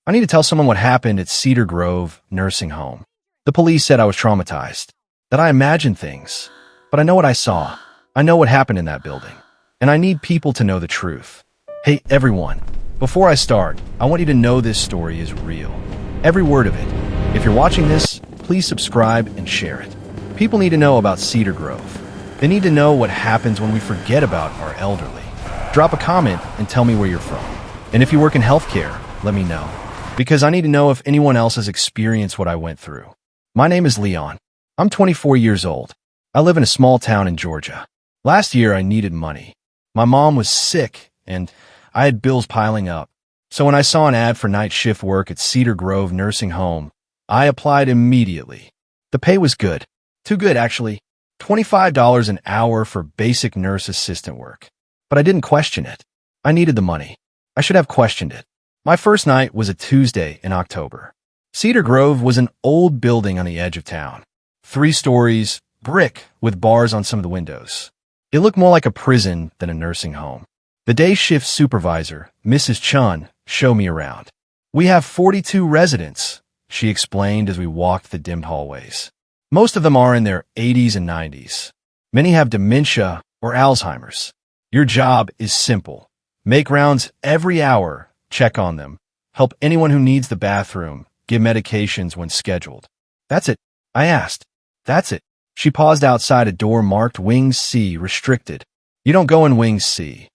I need to tell someone what happened at Cedar Grove Nursing Home. The police said I was traumatized, that I imagined things, but I know what I saw. I know what happened in that building, and I need people to know the truth. Hey, everyone, before I start, I want you to know this story is real. Every word of it. If you're watching this, please subscribe and share it. People need to know about Cedar Grove. They need to know what happens when we forget about our elderly. Drop a comment and tell me where you're from. And if you work in healthcare, let me know, because I need to know if anyone else has experienced what I went through. My name is Leon. I'm 24 years old. I live in a small town in Georgia. Last year, I needed money. My mom was sick, and I had bills piling up. So when I saw an ad for night shift work at Cedar Grove Nursing Home, I applied immediately. The pay was good. Too good, actually. $25 an hour for basic nurse assistant work. But I didn't question it. I needed the money. I should have questioned it. My first night was a Tuesday in October. Cedar Grove was an old building on the edge of town. 3 stories, brick, with bars on some of the windows. It looked more like a prison than a nursing home. The day shift supervisor, Mrs. Chun, showed me around. We have 42 residents, she explained as we walked the dimmed hallways. Most of them are in their 80s and 90s. Many have dementia or Alzheimer's. Your job is simple. Make rounds every hour, check on them, help anyone who needs the bathroom, give medications when scheduled. That's it, I asked. That's it. She paused outside a door marked Wing C, restricted. You don't go in Wing C.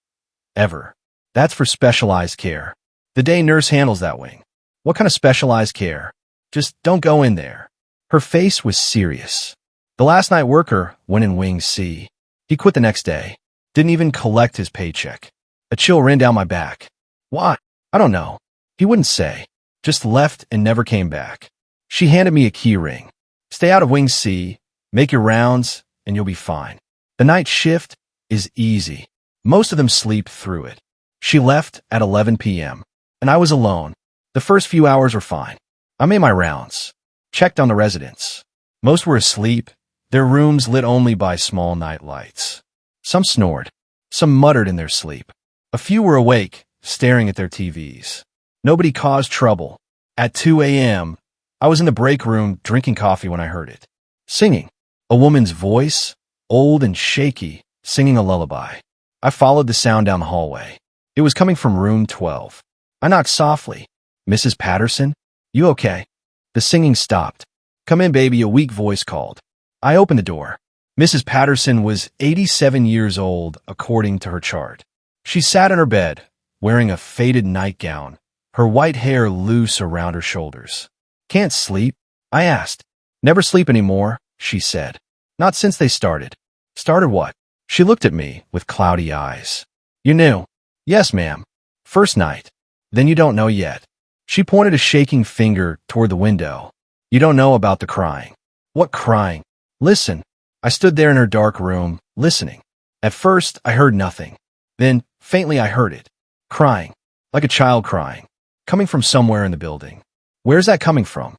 Ever. That's for specialized care. The day nurse handles that wing. What kind of specialized care? Just don't go in there. Her face was serious. The last night worker went in Wing C. He quit the next day. Didn't even collect his paycheck. A chill ran down my back. Why? I don't know. He wouldn't say. Just left and never came back. She handed me a key ring. Stay out of Wing C, make your rounds, and you'll be fine. The night shift is easy. Most of them sleep through it. She left at 11 p.m., and I was alone. The first few hours were fine. I made my rounds. Checked on the residents. Most were asleep, their rooms lit only by small night lights. Some snored. Some muttered in their sleep. A few were awake, staring at their TVs. Nobody caused trouble. At 2 a.m., I was in the break room drinking coffee when I heard it. Singing. A woman's voice, old and shaky, singing a lullaby. I followed the sound down the hallway. It was coming from room 12. I knocked softly. Mrs. Patterson? You okay? The singing stopped. Come in, baby, a weak voice called. I opened the door. Mrs. Patterson was 87 years old, according to her chart. She sat in her bed, wearing a faded nightgown, her white hair loose around her shoulders. Can't sleep? I asked. Never sleep anymore, she said. Not since they started. Started what? She looked at me with cloudy eyes. You knew? Yes, ma'am. First night. Then you don't know yet. She pointed a shaking finger toward the window. You don't know about the crying. What crying? Listen. I stood there in her dark room, listening. At first, I heard nothing. Then, faintly, I heard it. Crying. Like a child crying. Coming from somewhere in the building. Where's that coming from?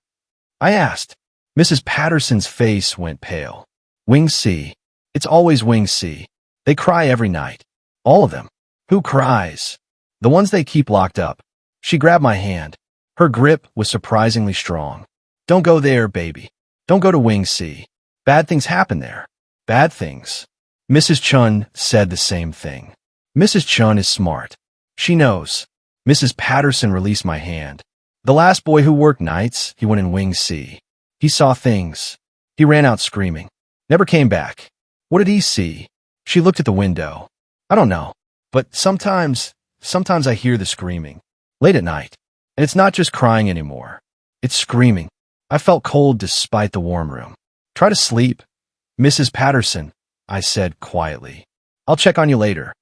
I asked. Mrs. Patterson's face went pale. Wing C. It's always Wing C. They cry every night. All of them. Who cries? The ones they keep locked up. She grabbed my hand. Her grip was surprisingly strong. Don't go there, baby. Don't go to Wing C. Bad things happen there. Bad things. Mrs. Chun said the same thing. Mrs. Chun is smart. She knows. Mrs. Patterson released my hand. The last boy who worked nights, he went in Wing C. He saw things. He ran out screaming. Never came back. What did he see? She looked at the window. I don't know. But sometimes I hear the screaming. Late at night. And it's not just crying anymore. It's screaming. I felt cold despite the warm room. Try to sleep. Mrs. Patterson, I said quietly. I'll check on you later.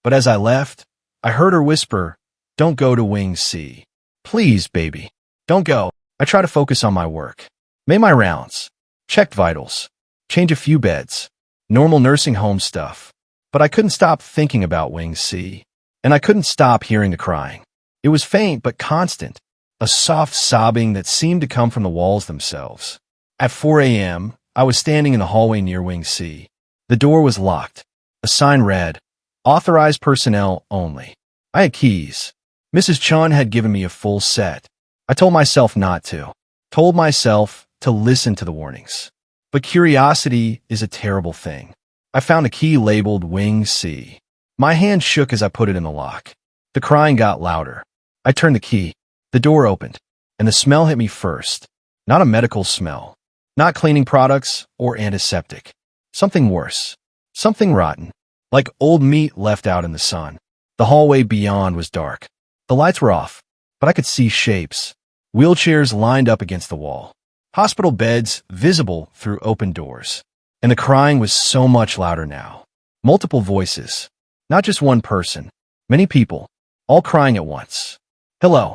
But as I left, I heard her whisper, don't go to Wing C. Please, baby. Don't go. I try to focus on my work. Made my rounds. Checked vitals. Change a few beds. Normal nursing home stuff. But I couldn't stop thinking about Wing C. And I couldn't stop hearing the crying. It was faint but constant. A soft sobbing that seemed to come from the walls themselves. At 4 a.m., I was standing in the hallway near Wing C. The door was locked. A sign read, Authorized personnel only. I had keys. Mrs. Chun had given me a full set. I told myself not to. Told myself to listen to the warnings. But curiosity is a terrible thing. I found a key labeled Wing C. My hand shook as I put it in the lock. The crying got louder. I turned the key. The door opened, and the smell hit me first. Not a medical smell. Not cleaning products or antiseptic. Something worse. Something rotten. Like old meat left out in the sun. The hallway beyond was dark. The lights were off, but I could see shapes. Wheelchairs lined up against the wall. Hospital beds visible through open doors. And the crying was so much louder now. Multiple voices. Not just one person. Many people. All crying at once. Hello.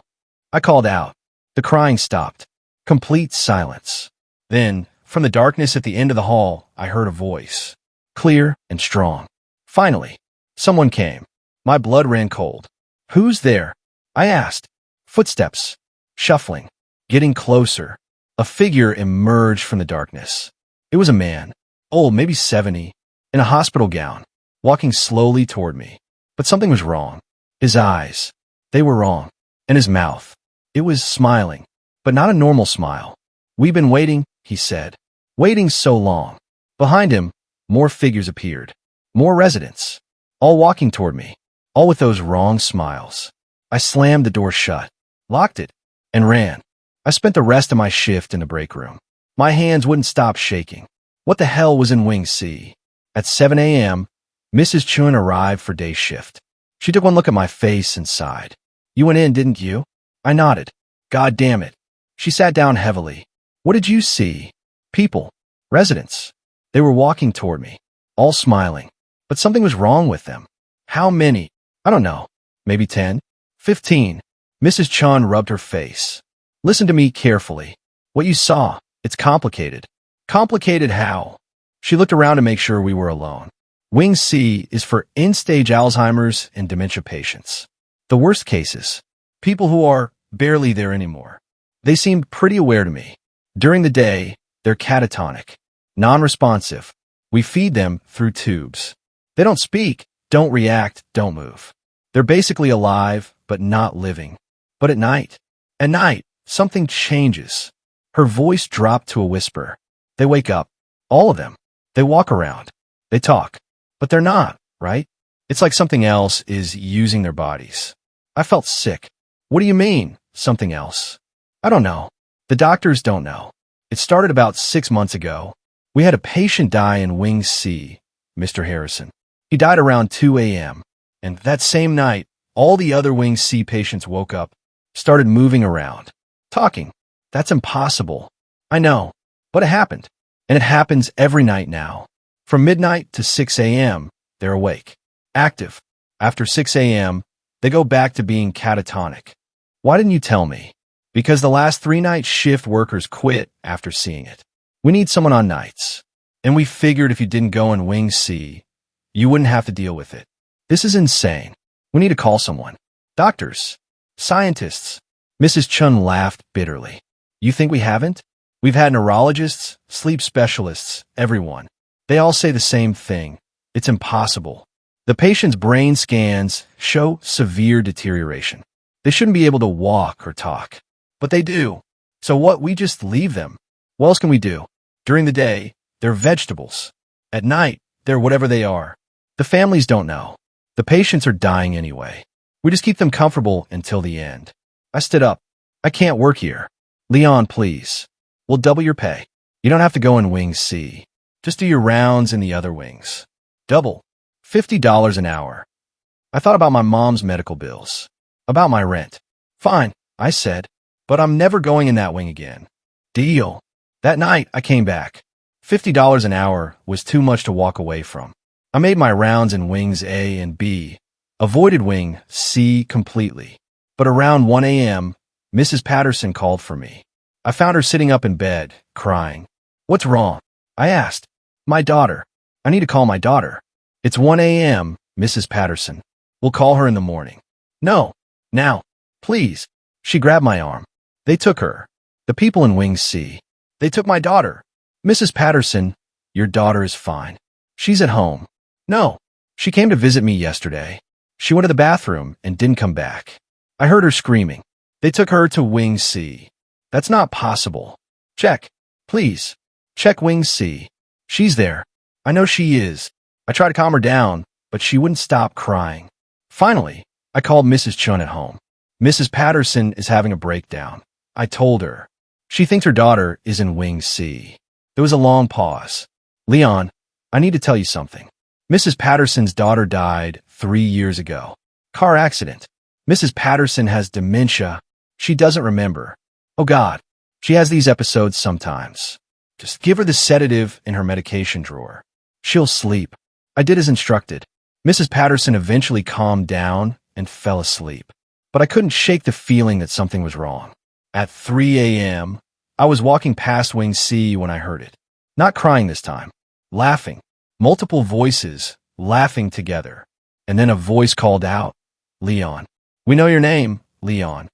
I called out. The crying stopped. Complete silence. Then, from the darkness at the end of the hall, I heard a voice. Clear and strong. Finally, someone came. My blood ran cold. Who's there? I asked. Footsteps. Shuffling. Getting closer. A figure emerged from the darkness. It was a man. Old, maybe 70. In a hospital gown. Walking slowly toward me. But something was wrong. His eyes. They were wrong. And his mouth. It was smiling. But not a normal smile. We've been waiting, he said. Waiting so long. Behind him, more figures appeared. More residents. All walking toward me. All with those wrong smiles. I slammed the door shut. Locked it. And ran. I spent the rest of my shift in the break room. My hands wouldn't stop shaking. What the hell was in Wing C? At 7 a.m., Mrs. Chun arrived for day shift. She took one look at my face and sighed. You went in, didn't you? I nodded. God damn it. She sat down heavily. What did you see? People. Residents. They were walking toward me. All smiling. But something was wrong with them. How many? I don't know. Maybe 10? 15. Mrs. Chun rubbed her face. Listen to me carefully. What you saw, it's complicated. Complicated how? She looked around to make sure we were alone. Wing C is for end-stage Alzheimer's and dementia patients. The worst cases. People who are barely there anymore. They seemed pretty aware to me. During the day, they're catatonic. Non-responsive. We feed them through tubes. They don't speak, don't react, don't move. They're basically alive, but not living. But at night, something changes. Her voice dropped to a whisper. They wake up. All of them. They walk around. They talk. But they're not, right? It's like something else is using their bodies. I felt sick. What do you mean, something else? I don't know. The doctors don't know. It started about 6 months ago. We had a patient die in Wing C, Mr. Harrison. He died around 2 a.m. And that same night, all the other Wing C patients woke up, started moving around, talking. That's impossible. I know, but it happened. And it happens every night now. From midnight to 6 a.m., they're awake, active. After 6 a.m., they go back to being catatonic. Why didn't you tell me? Because the last 3 night shift workers quit after seeing it. We need someone on nights. And we figured if you didn't go in Wing C, you wouldn't have to deal with it. This is insane. We need to call someone. Doctors. Scientists. Mrs. Chun laughed bitterly. You think we haven't? We've had neurologists, sleep specialists, everyone. They all say the same thing. It's impossible. The patient's brain scans show severe deterioration. They shouldn't be able to walk or talk. But they do. So what, we just leave them? What else can we do? During the day, they're vegetables. At night, they're whatever they are. The families don't know. The patients are dying anyway. We just keep them comfortable until the end. I stood up. I can't work here. Leon, please. We'll double your pay. You don't have to go in Wing C. Just do your rounds in the other wings. Double. $50 an hour. I thought about my mom's medical bills. About my rent. Fine, I said. But I'm never going in that wing again. Deal. That night, I came back. $50 an hour was too much to walk away from. I made my rounds in Wings A and B. Avoided Wing C completely. But around 1 a.m., Mrs. Patterson called for me. I found her sitting up in bed, crying. What's wrong? I asked. My daughter. I need to call my daughter. It's 1 a.m., Mrs. Patterson. We'll call her in the morning. No. Now. Please. She grabbed my arm. They took her. The people in Wing C. They took my daughter. Mrs. Patterson, your daughter is fine. She's at home. No. She came to visit me yesterday. She went to the bathroom and didn't come back. I heard her screaming. They took her to Wing C. That's not possible. Check. Please. Check Wing C. She's there. I know she is. I tried to calm her down, but she wouldn't stop crying. Finally, I called Mrs. Chun at home. Mrs. Patterson is having a breakdown. I told her. She thinks her daughter is in Wing C. There was a long pause. Leon, I need to tell you something. Mrs. Patterson's daughter died 3 years ago. Car accident. Mrs. Patterson has dementia. She doesn't remember. Oh God, she has these episodes sometimes. Just give her the sedative in her medication drawer. She'll sleep. I did as instructed. Mrs. Patterson eventually calmed down and fell asleep. But I couldn't shake the feeling that something was wrong. At 3 a.m., I was walking past Wing C when I heard it. Not crying this time. Laughing. Multiple voices laughing together. And then a voice called out, Leon. We know your name, Leon.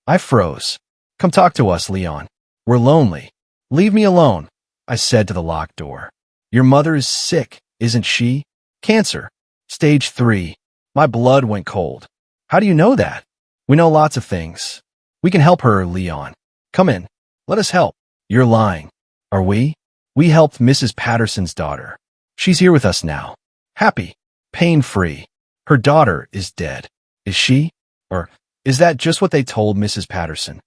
I froze. Come talk to us, Leon. We're lonely. Leave me alone, I said to the locked door. Your mother is sick, isn't she? Cancer. Stage 3. My blood went cold. How do you know that? We know lots of things. We can help her, Leon. Come in. Let us help. You're lying. Are we? We helped Mrs. Patterson's daughter. She's here with us now. Happy. Pain-free. Her daughter is dead. Is she? Or is that just what they told Mrs. Patterson?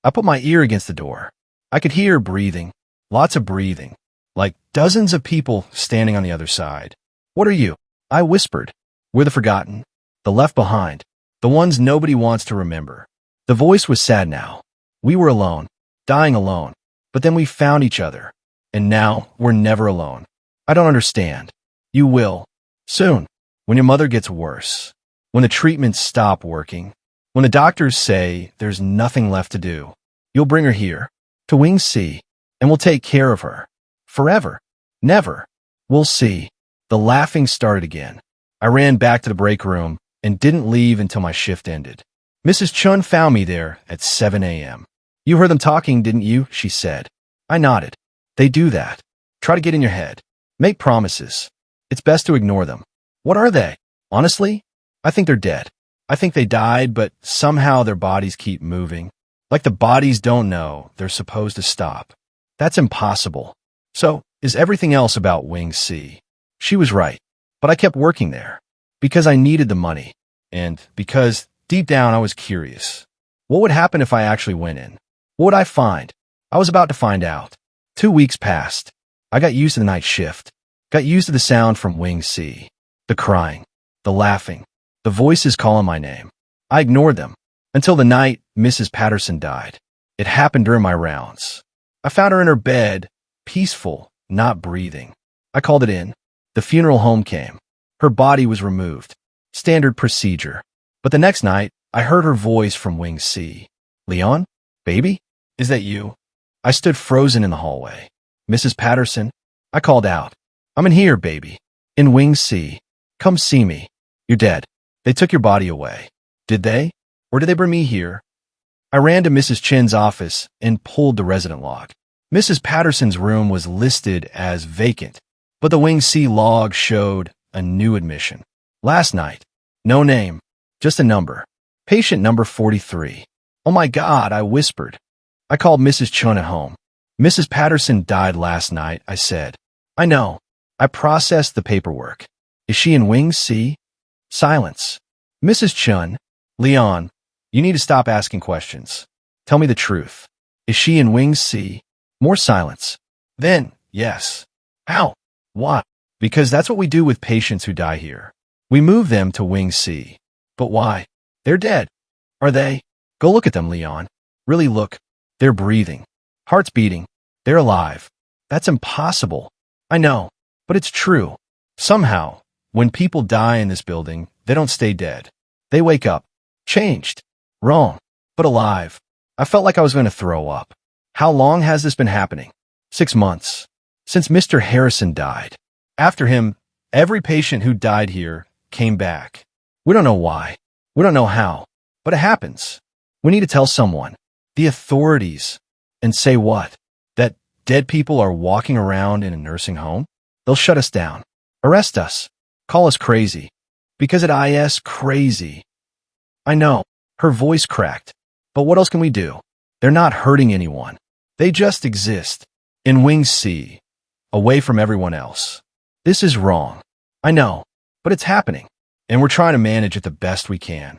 I put my ear against the door. I could hear breathing. Lots of breathing. Like dozens of people standing on the other side. What are you? I whispered. We're the forgotten. The left behind. The ones nobody wants to remember. The voice was sad now. We were alone. Dying alone. But then we found each other. And now we're never alone. I don't understand. You will. Soon. When your mother gets worse. When the treatments stop working. When the doctors say there's nothing left to do. You'll bring her here. To Wing C. And we'll take care of her. Forever. Never. We'll see. The laughing started again. I ran back to the break room and didn't leave until my shift ended. Mrs. Chun found me there at 7 a.m. You heard them talking, didn't you? She said. I nodded. They do that. Try to get in your head. Make promises. It's best to ignore them. What are they? Honestly, I think they're dead. I think they died, but somehow their bodies keep moving. Like the bodies don't know they're supposed to stop. That's impossible. So, is everything else about Wing C? She was right. But I kept working there. Because I needed the money. And because, deep down, I was curious. What would happen if I actually went in? What would I find? I was about to find out. 2 weeks passed. I got used to the night shift. Got used to the sound from Wing C. The crying. The laughing. The voices calling my name. I ignored them. Until the night Mrs. Patterson died. It happened during my rounds. I found her in her bed, peaceful, not breathing. I called it in. The funeral home came. Her body was removed. Standard procedure. But the next night, I heard her voice from Wing C. Leon? Baby? Is that you? I stood frozen in the hallway. Mrs. Patterson? I called out. I'm in here, baby. In Wing C. Come see me. You're dead. They took your body away. Did they? Or did they bring me here? I ran to Mrs. Chin's office and pulled the resident log. Mrs. Patterson's room was listed as vacant, but the Wing C log showed a new admission. Last night. No name. Just a number. Patient number 43. Oh my God, I whispered. I called Mrs. Chun at home. Mrs. Patterson died last night, I said. I know. I processed the paperwork. Is she in Wing C? Silence. Mrs. Chun. Leon, you need to stop asking questions. Tell me the truth. Is she in Wing C? More silence. Then, yes. How? Why? Because that's what we do with patients who die here. We move them to Wing C. But why? They're dead. Are they? Go look at them, Leon. Really look. They're breathing. Heart's beating. They're alive. That's impossible. I know. But it's true. Somehow, when people die in this building, they don't stay dead. They wake up. Changed. Wrong. But alive. I felt like I was going to throw up. How long has this been happening? 6 months. Since Mr. Harrison died. After him, every patient who died here came back. We don't know why. We don't know how. But it happens. We need to tell someone. The authorities. And say what? That dead people are walking around in a nursing home? They'll shut us down. Arrest us. Call us crazy. Because at IS, crazy. I know. Her voice cracked. But what else can we do? They're not hurting anyone. They just exist. In Wing C, away from everyone else. This is wrong. I know, but it's happening, and we're trying to manage it the best we can.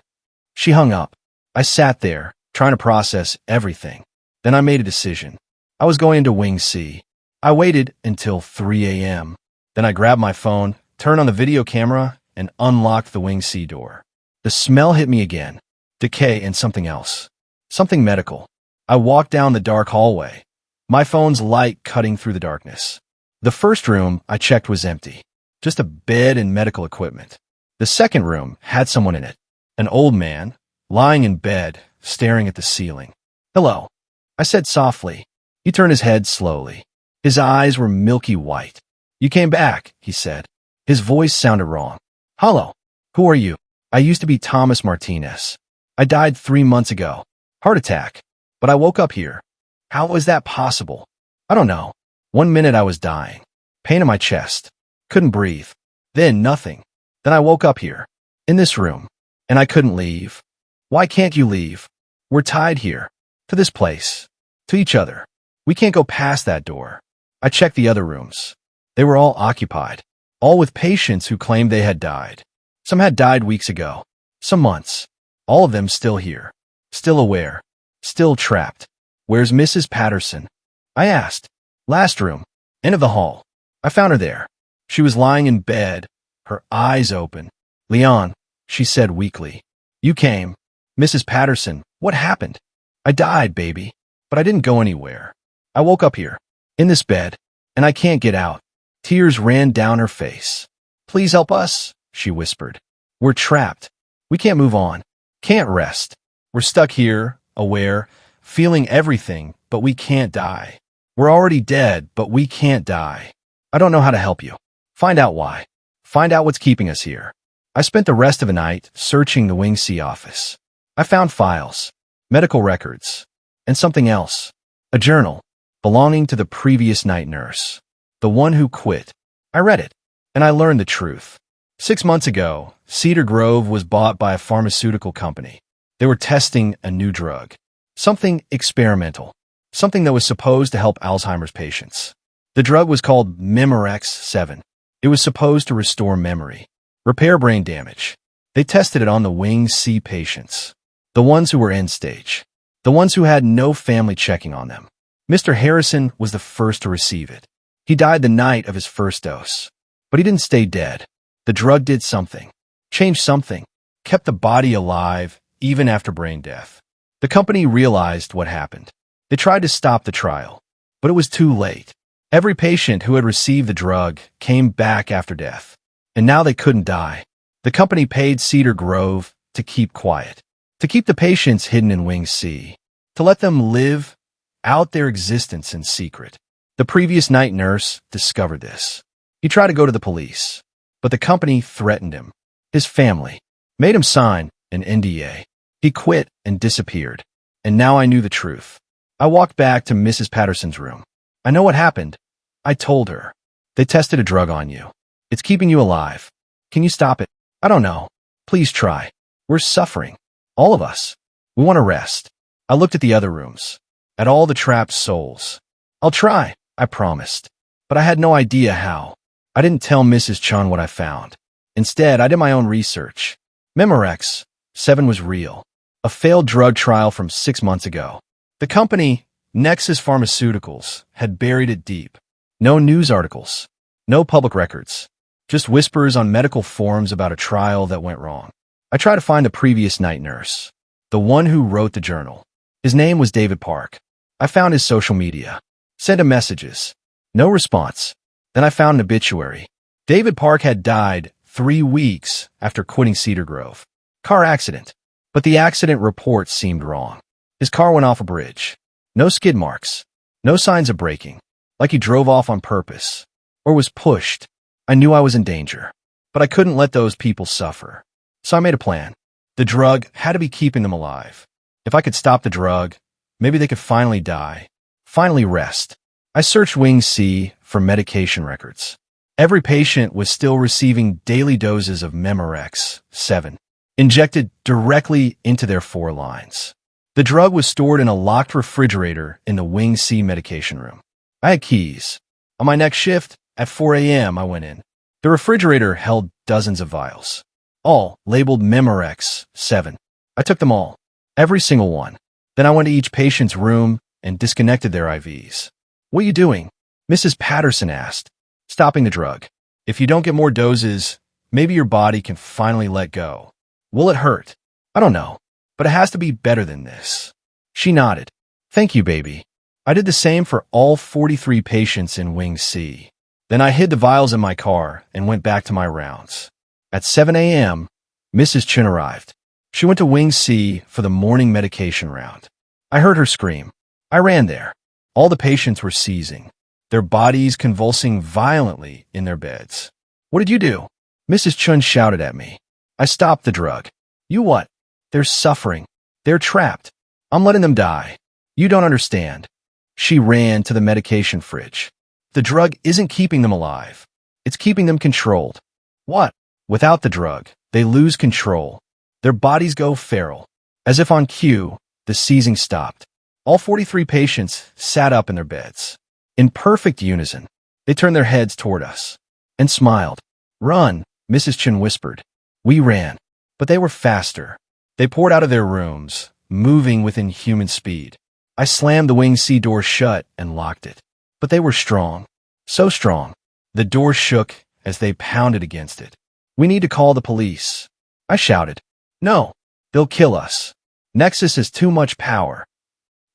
She hung up. I sat there, trying to process everything. Then I made a decision. I was going into Wing C. I waited until 3 a.m. Then I grabbed my phone, turned on the video camera, and unlocked the Wing C door. The smell hit me again. Decay and something else. Something medical. I walked down the dark hallway, my phone's light cutting through the darkness. The first room I checked was empty. Just a bed and medical equipment. The second room had someone in it. An old man, lying in bed, staring at the ceiling. "Hello," I said softly. He turned his head slowly. His eyes were milky white. "You came back," he said. His voice sounded wrong. "Hello. Who are you?" "I used to be Thomas Martinez. I died 3 months ago. Heart attack. But I woke up here." "How is that possible?" "I don't know. 1 minute I was dying. Pain in my chest. Couldn't breathe. Then nothing. Then I woke up here. In this room. And I couldn't leave." "Why can't you leave?" "We're tied here. To this place. To each other. We can't go past that door." I checked the other rooms. They were all occupied. All with patients who claimed they had died. Some had died weeks ago. Some months. All of them still here. Still aware. Still trapped. "Where's Mrs. Patterson?" I asked. "Last room. End of the hall." I found her there. She was lying in bed, her eyes open. "Leon," she said weakly. "You came. Mrs. Patterson, what happened?" "I died, baby. But I didn't go anywhere. I woke up here. In this bed. And I can't get out." Tears ran down her face. "Please help us," she whispered. "We're trapped. We can't move on. Can't rest. We're stuck here, aware, feeling everything, but we can't die. We're already dead, but we can't die. I don't know how to help you. Find out why. Find out what's keeping us here." I spent the rest of the night searching the Wing C office. I found files, medical records, and something else. A journal belonging to the previous night nurse. The one who quit. I read it, and I learned the truth. 6 months ago, Cedar Grove was bought by a pharmaceutical company. They were testing a new drug. Something experimental. Something that was supposed to help Alzheimer's patients. The drug was called Memorex-7. It was supposed to restore memory, repair brain damage. They tested it on the Wing C patients. The ones who were end stage. The ones who had no family checking on them. Mr. Harrison was the first to receive it. He died the night of his first dose. But he didn't stay dead. The drug did something. Changed something. Kept the body alive, even after brain death. The company realized what happened. They tried to stop the trial, but it was too late. Every patient who had received the drug came back after death, and now they couldn't die. The company paid Cedar Grove to keep quiet, to keep the patients hidden in Wing C, to let them live out their existence in secret. The previous night nurse discovered this. He tried to go to the police, but the company threatened him. His family made him sign an NDA. He quit and disappeared, and now I knew the truth. I walked back to Mrs. Patterson's room. "I know what happened." I told her. "They tested a drug on you. It's keeping you alive. Can you stop it?" "I don't know. Please try. We're suffering. All of us. We want to rest." I looked at the other rooms, at all the trapped souls. "I'll try," I promised. But I had no idea how. I didn't tell Mrs. Chun what I found. Instead, I did my own research. Memorex-7 was real. A failed drug trial from 6 months ago. The company, Nexus Pharmaceuticals, had buried it deep. No news articles. No public records. Just whispers on medical forums about a trial that went wrong. I tried to find the previous night nurse. The one who wrote the journal. His name was David Park. I found his social media. Sent him messages. No response. Then I found an obituary. David Park had died 3 weeks after quitting Cedar Grove. Car accident. But the accident report seemed wrong. His car went off a bridge. No skid marks. No signs of braking. Like he drove off on purpose. Or was pushed. I knew I was in danger. But I couldn't let those people suffer. So I made a plan. The drug had to be keeping them alive. If I could stop the drug, maybe they could finally die. Finally rest. I searched Wing C for medication records. Every patient was still receiving daily doses of Memorex-7, injected directly into their 4 lines. The drug was stored in a locked refrigerator in the Wing C medication room. I had keys. On my next shift, at 4 a.m., I went in. The refrigerator held dozens of vials, all labeled Memorex 7. I took them all, every single one. Then I went to each patient's room and disconnected their IVs. "What are you doing?" Mrs. Patterson asked. "Stopping the drug. If you don't get more doses, maybe your body can finally let go." "Will it hurt?" "I don't know, but it has to be better than this." She nodded. "Thank you, baby." I did the same for all 43 patients in Wing C. Then I hid the vials in my car and went back to my rounds. At 7 a.m., Mrs. Chen arrived. She went to Wing C for the morning medication round. I heard her scream. I ran there. All the patients were seizing, their bodies convulsing violently in their beds. "What did you do?" Mrs. Chun shouted at me. "I stopped the drug." "You what?" "They're suffering. They're trapped. I'm letting them die. You don't understand." She ran to the medication fridge. "The drug isn't keeping them alive. It's keeping them controlled." "What?" "Without the drug, they lose control. Their bodies go feral." As if on cue, the seizing stopped. All 43 patients sat up in their beds. In perfect unison, they turned their heads toward us and smiled. "Run," Mrs. Chen whispered. We ran, but they were faster. They poured out of their rooms, moving within human speed. I slammed the Wing C door shut and locked it. But they were strong. So strong. The door shook as they pounded against it. "We need to call the police," I shouted. "No, they'll kill us. Nexus has too much power."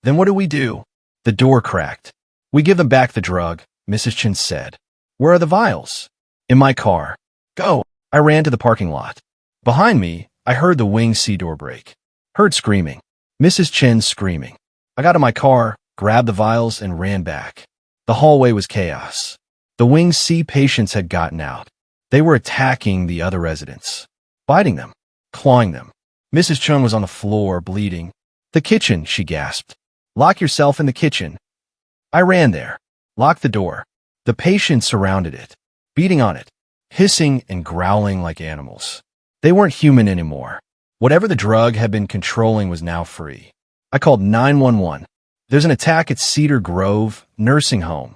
"Then what do we do?" The door cracked. "We give them back the drug," Mrs. Chen said. "Where are the vials?" "In my car." "Go." I ran to the parking lot. Behind me, I heard the Wing C door break. Heard screaming. Mrs. Chen screaming. I got in my car, grabbed the vials, and ran back. The hallway was chaos. The Wing C patients had gotten out. They were attacking the other residents, biting them, clawing them. Mrs. Chung was on the floor, bleeding. "The kitchen," she gasped. "Lock yourself in the kitchen." I ran there, locked the door. The patients surrounded it, beating on it, hissing and growling like animals. They weren't human anymore. Whatever the drug had been controlling was now free. I called 911. "There's an attack at Cedar Grove nursing home."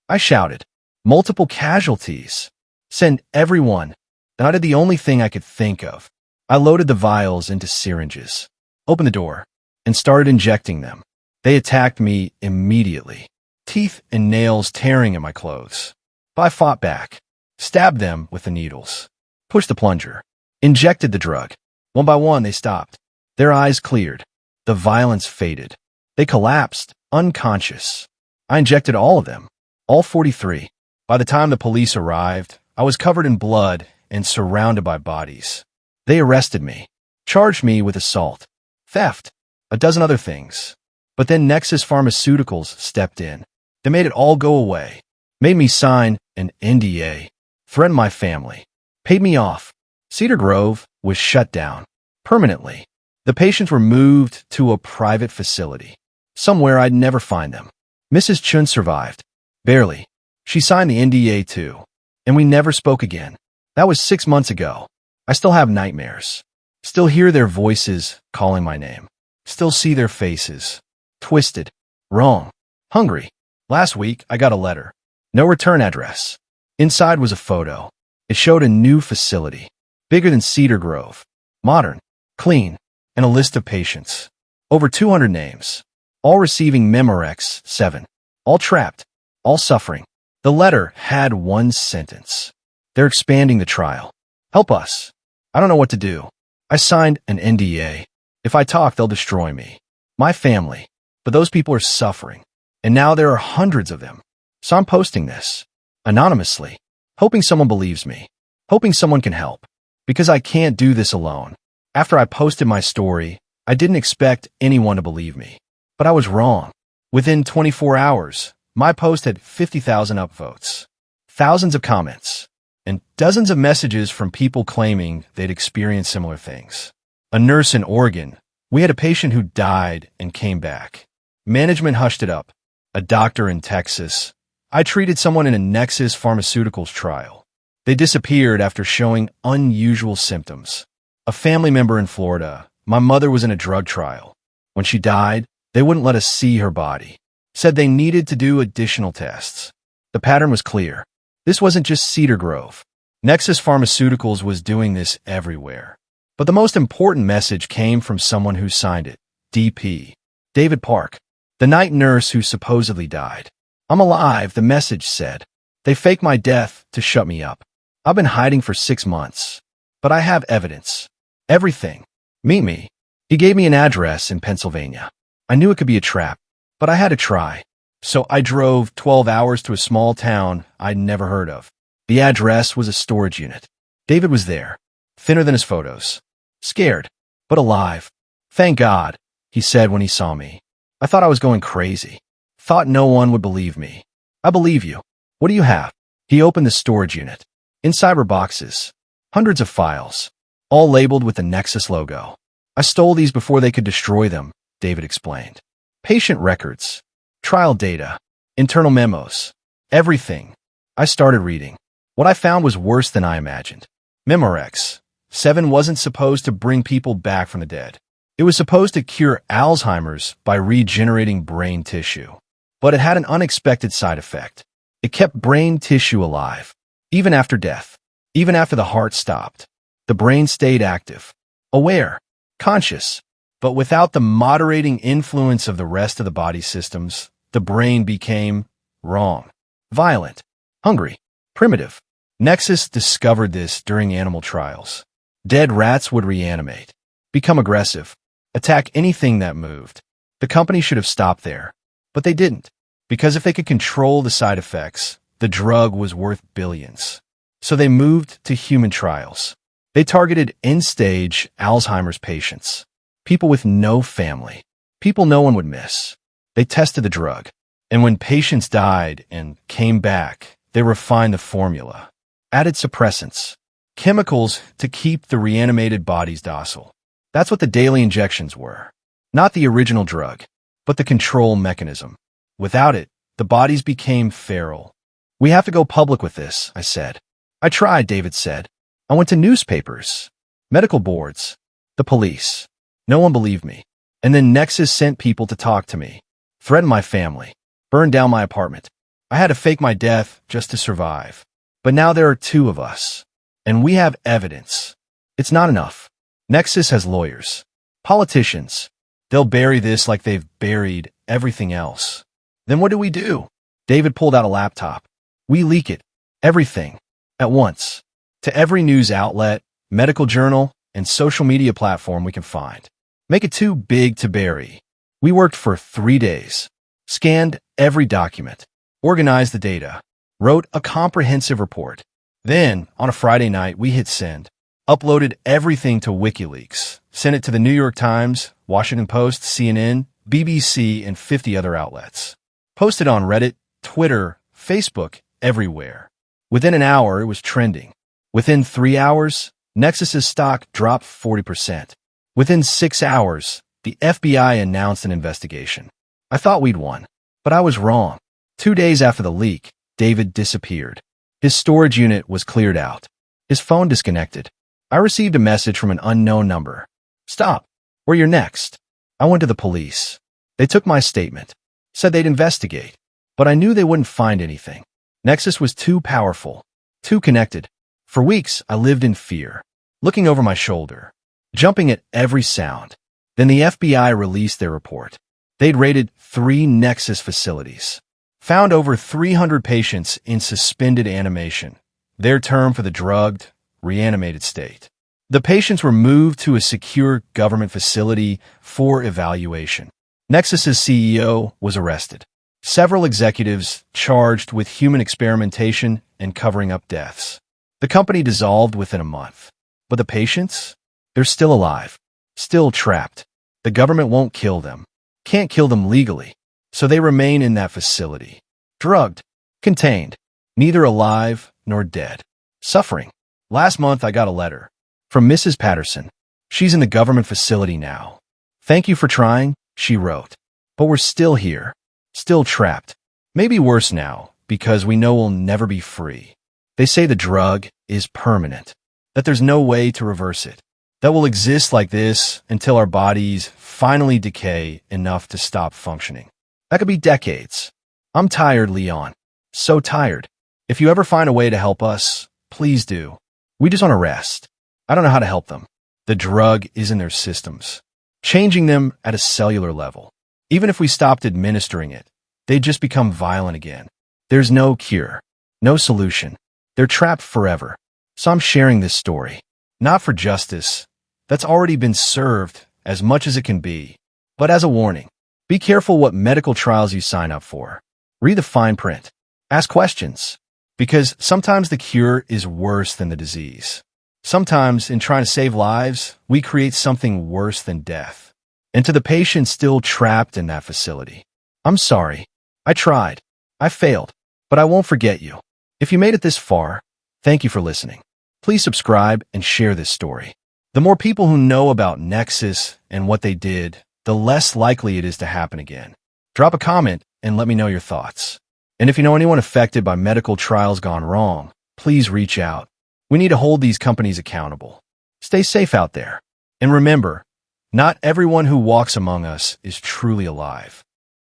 I shouted. "Multiple casualties. Send everyone." Then I did the only thing I could think of. I loaded the vials into syringes, opened the door, and started injecting them. They attacked me immediately, teeth and nails tearing at my clothes. But I fought back, stabbed them with the needles, pushed the plunger, injected the drug. One by one, they stopped. Their eyes cleared. The violence faded. They collapsed, unconscious. I injected all of them, all 43. By the time the police arrived, I was covered in blood and surrounded by bodies. They arrested me, charged me with assault, theft, a dozen other things. But then Nexus Pharmaceuticals stepped in. They made it all go away, made me sign an NDA, threatened my family, paid me off. Cedar Grove was shut down, permanently. The patients were moved to a private facility, somewhere I'd never find them. Mrs. Chun survived, barely. She signed the NDA too, and we never spoke again. That was 6 months ago. I still have nightmares. Still hear their voices calling my name. Still see their faces. Twisted. Wrong. Hungry. Last week, I got a letter. No return address. Inside was a photo. It showed a new facility, bigger than Cedar Grove. Modern. Clean. And a list of patients. Over 200 names. All receiving Memorex 7. All trapped. All suffering. The letter had one sentence. "They're expanding the trial. Help us." I don't know what to do. I signed an NDA. If I talk, they'll destroy me. My family. But those people are suffering. And now there are hundreds of them. So I'm posting this. Anonymously. Hoping someone believes me. Hoping someone can help. Because I can't do this alone. After I posted my story, I didn't expect anyone to believe me. But I was wrong. Within 24 hours, my post had 50,000 upvotes, thousands of comments, and dozens of messages from people claiming they'd experienced similar things. A nurse in Oregon. We had a patient who died and came back. Management hushed it up. A doctor in Texas. I treated someone in a Nexus Pharmaceuticals trial. They disappeared after showing unusual symptoms. A family member in Florida. My mother was in a drug trial. When she died, they wouldn't let us see her body. Said they needed to do additional tests. The pattern was clear. This wasn't just Cedar Grove. Nexus Pharmaceuticals was doing this everywhere. But the most important message came from someone who signed it. DP. David Park. The night nurse who supposedly died. I'm alive, the message said. They faked my death to shut me up. I've been hiding for 6 months. But I have evidence. Everything. Meet me. He gave me an address in Pennsylvania. I knew it could be a trap, but I had to try. So I drove 12 hours to a small town I'd never heard of. The address was a storage unit. David was there, thinner than his photos. Scared, but alive. Thank God, he said when he saw me. I thought I was going crazy. Thought no one would believe me. I believe you. What do you have? He opened the storage unit. Inside were boxes. Hundreds of files. All labeled with the Nexus logo. I stole these before they could destroy them, David explained. Patient records. Trial data. Internal memos. Everything. I started reading. What I found was worse than I imagined. Memorex. 7 wasn't supposed to bring people back from the dead. It was supposed to cure Alzheimer's by regenerating brain tissue. But it had an unexpected side effect. It kept brain tissue alive, even after death, even after the heart stopped. The brain stayed active, aware, conscious, but without the moderating influence of the rest of the body systems, the brain became wrong, violent, hungry, primitive. Nexus discovered this during animal trials. Dead rats would reanimate, become aggressive, attack anything that moved. The company should have stopped there, but they didn't, because if they could control the side effects, the drug was worth billions. So they moved to human trials. They targeted end-stage Alzheimer's patients, people with no family, people no one would miss. They tested the drug, and when patients died and came back, they refined the formula, added suppressants, chemicals to keep the reanimated bodies docile. That's what the daily injections were. Not the original drug, but the control mechanism. Without it, the bodies became feral. We have to go public with this, I said. I tried, David said. I went to newspapers, medical boards, the police. No one believed me. And then Nexus sent people to talk to me, threaten my family, burn down my apartment. I had to fake my death just to survive. But now there are 2 of us, and we have evidence. It's not enough. Nexus has lawyers, politicians. They'll bury this like they've buried everything else. Then what do we do? David pulled out a laptop. We leak it, everything, at once, to every news outlet, medical journal, and social media platform we can find. Make it too big to bury. We worked for 3 days, scanned every document, organized the data, wrote a comprehensive report. Then, on a Friday night, we hit send, uploaded everything to WikiLeaks, sent it to the New York Times, Washington Post, CNN, BBC, and 50 other outlets. Posted on Reddit, Twitter, Facebook, everywhere. Within an hour, it was trending. Within 3 hours, Nexus's stock dropped 40%. Within 6 hours, the FBI announced an investigation. I thought we'd won, but I was wrong. 2 days after the leak, David disappeared. His storage unit was cleared out. His phone disconnected. I received a message from an unknown number. Stop. Where you're next. I went to the police. They took my statement, said they'd investigate, but I knew they wouldn't find anything. Nexus was too powerful, too connected. For weeks, I lived in fear, looking over my shoulder, jumping at every sound. Then the FBI released their report. They'd raided 3 Nexus facilities, found over 300 patients in suspended animation, their term for the drugged, reanimated state. The patients were moved to a secure government facility for evaluation. Nexus's CEO was arrested. Several executives charged with human experimentation and covering up deaths. The company dissolved within a month. But the patients? They're still alive, still trapped. The government won't kill them, can't kill them legally, so they remain in that facility. Drugged, contained, neither alive nor dead. Suffering. Last month I got a letter from Mrs. Patterson. She's in the government facility now. Thank you for trying, she wrote. But we're still here, still trapped. Maybe worse now, because we know we'll never be free. They say the drug is permanent, that there's no way to reverse it. that will exist like this until our bodies finally decay enough to stop functioning. That could be decades. I'm tired, Leon. So tired. If you ever find a way to help us, please do. We just want to rest. I don't know how to help them. The drug is in their systems, changing them at a cellular level. Even if we stopped administering it, they'd just become violent again. There's no cure, no solution. They're trapped forever. So I'm sharing this story, not for justice. That's already been served as much as it can be, but as a warning. Be careful what medical trials you sign up for. Read the fine print. Ask questions, because sometimes the cure is worse than the disease. Sometimes, in trying to save lives, we create something worse than death. And to the patient still trapped in that facility, I'm sorry. I tried. I failed. But I won't forget you. If you made it this far, thank you for listening. Please subscribe and share this story. The more people who know about Nexus and what they did, the less likely it is to happen again. Drop a comment and let me know your thoughts. And if you know anyone affected by medical trials gone wrong, please reach out. We need to hold these companies accountable. Stay safe out there. And remember, not everyone who walks among us is truly alive.